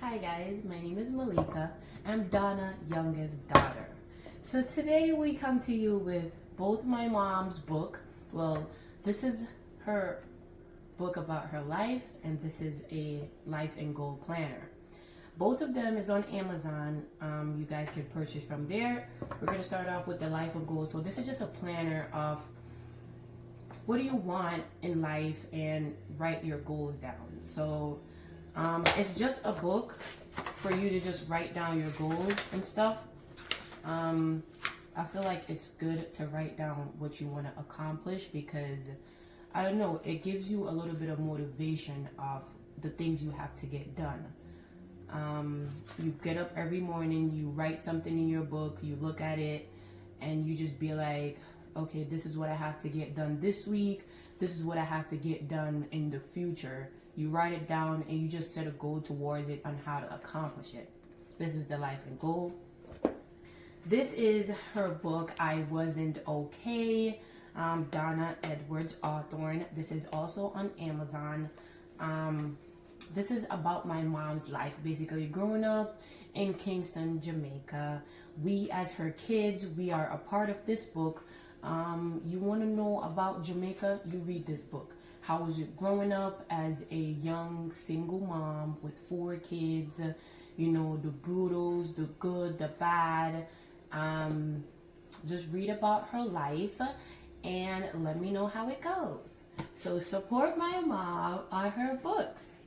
Hi guys, my name is Malika. I'm Donna's youngest daughter. So today we come to you with both my mom's book. Well, this is her book about her life, and this is a life and goal planner. Both of them is on Amazon. You guys can purchase from there. We're going to start off with the life and goals. So this is just a planner of what do you want in life and write your goals down. So it's just a book for you to just write down your goals and stuff. I feel like it's good to write down what you want to accomplish because I don't know, it gives you a little bit of motivation of the things you have to get done. You get up every morning, you write something in your book, you look at it, and you just be like, okay, this is what I have to get done this week. This is what I have to get done in the future. You write it down and you just set a goal towards it on how to accomplish it. This is the life and goal. This is her book, I Wasn't Okay. Donna Edwards Hawthorne. This is also on Amazon. This is about my mom's life, basically growing up in Kingston, Jamaica. We, as her kids, we are a part of this book. You want to know about Jamaica, you read this book. How was it growing up as a young single mom with 4 kids? You know, the brutals, the good, the bad. Just read about her life and let me know how it goes. So support my mom on her books.